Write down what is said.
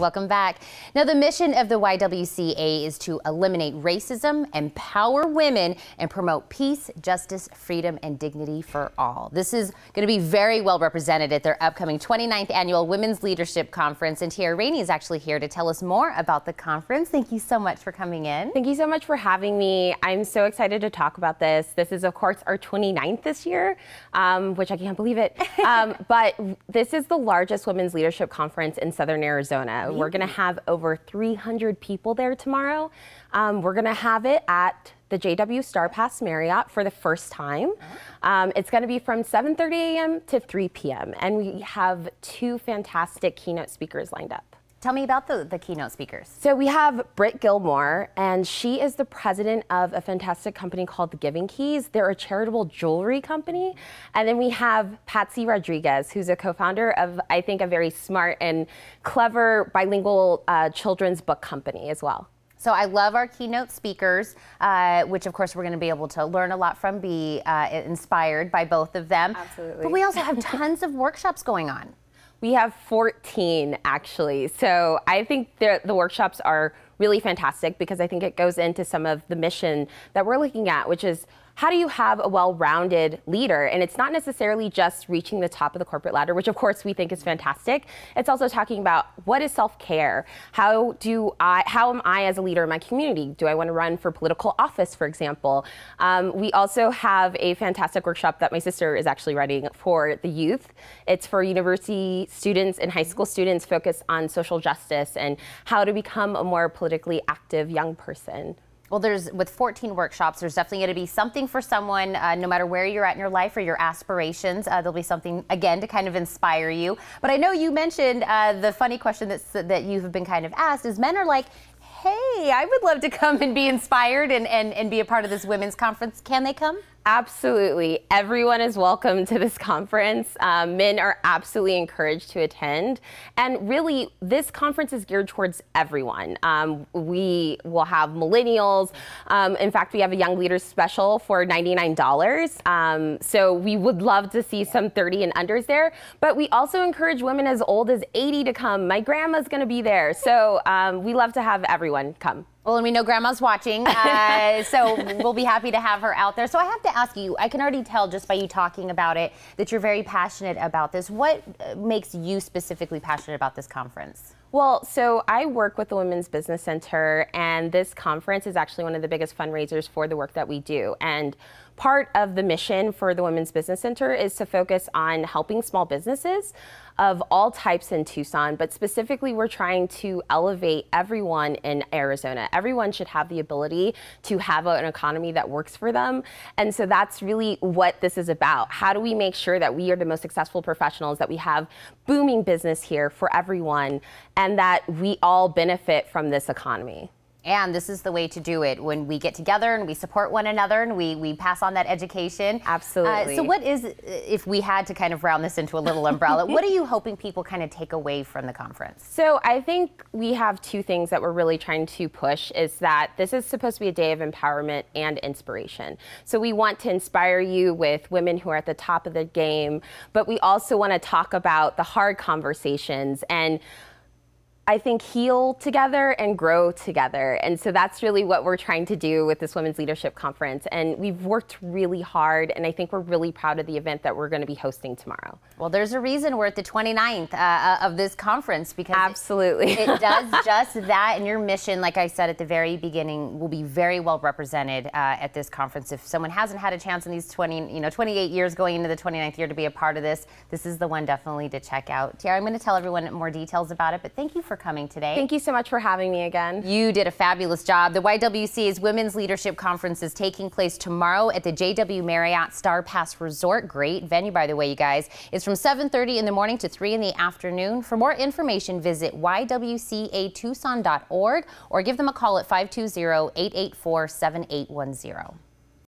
Welcome back. Now, the mission of the YWCA is to eliminate racism, empower women, and promote peace, justice, freedom, and dignity for all. This is going to be very well represented at their upcoming 29th Annual Women's Leadership Conference. And Tiera Rainey is actually here to tell us more about the conference. Thank you so much for coming in. Thank you so much for having me. I'm so excited to talk about this. This is, of course, our 29th this year, which I can't believe it. But this is the largest women's leadership conference in Southern Arizona. We're going to have over 300 people there tomorrow. We're going to have it at the JW Star Pass Marriott for the first time. It's going to be from 7:30 a.m. to 3 p.m. and we have two fantastic keynote speakers lined up. Tell me about the keynote speakers. So we have Britt Gilmore, and she is the president of a fantastic company called The Giving Keys. They're a charitable jewelry company. And then we have Patsy Rodriguez, who's a co-founder of, I think, a very smart and clever bilingual children's book company as well. So I love our keynote speakers, which of course we're going to be able to learn a lot from, be inspired by both of them. Absolutely. But we also have tons of workshops going on. We have 14 actually. So I think the workshops are really fantastic because I think it goes into some of the mission that we're looking at, which is how do you have a well-rounded leader? And it's not necessarily just reaching the top of the corporate ladder, which of course we think is fantastic. It's also talking about what is self-care? How am I as a leader in my community? Do I want to run for political office, for example? We also have a fantastic workshop that my sister is actually running for the youth. It's for university students and high school students focused on social justice and how to become a more politically active young person. Well, with 14 workshops, there's definitely going to be something for someone, no matter where you're at in your life or your aspirations. There'll be something, again, to kind of inspire you. But I know you mentioned the funny question that you have been kind of asked is men are like, hey, I would love to come and be inspired and be a part of this women's conference. Can they come? Absolutely. Everyone is welcome to this conference. Men are absolutely encouraged to attend. And really, this conference is geared towards everyone. We will have millennials. In fact, we have a young leaders special for $99. So we would love to see some 30 and unders there. But we also encourage women as old as 80 to come. My grandma's going to be there. So we love to have everyone come. Well, and we know Grandma's watching, so we'll be happy to have her out there. So I have to ask you, I can already tell just by you talking about it that you're very passionate about this. What makes you specifically passionate about this conference? Well, so I work with the Women's Business Center, and this conference is actually one of the biggest fundraisers for the work that we do. And part of the mission for the Women's Business Center is to focus on helping small businesses of all types in Tucson, but specifically we're trying to elevate everyone in Arizona. Everyone should have the ability to have an economy that works for them. And so that's really what this is about. How do we make sure that we are the most successful professionals, that we have booming business here for everyone, and that we all benefit from this economy? And this is the way to do it, when we get together and we support one another and we pass on that education. Absolutely. So what is, if we had to kind of round this into a little umbrella, what are you hoping people kind of take away from the conference? So I think we have two things that we're really trying to push, is that this is supposed to be a day of empowerment and inspiration. So we want to inspire you with women who are at the top of the game, but we also want to talk about the hard conversations and I think heal together and grow together. And so that's really what we're trying to do with this Women's Leadership Conference. And we've worked really hard, and I think we're really proud of the event that we're going to be hosting tomorrow. Well, there's a reason we're at the 29th of this conference, because absolutely it does just that. And your mission, like I said at the very beginning, will be very well represented at this conference. If someone hasn't had a chance in these 28 years going into the 29th year to be a part of this, this is the one definitely to check out. Tiera, I'm going to tell everyone more details about it, but thank you for coming today. Thank you so much for having me again. You did a fabulous job. The YWCA's Women's Leadership Conference is taking place tomorrow at the JW Marriott Star Pass Resort. Great venue, by the way, you guys. It's from 7:30 in the morning to 3 in the afternoon. For more information, visit ywcatucson.org or give them a call at 520-884-7810.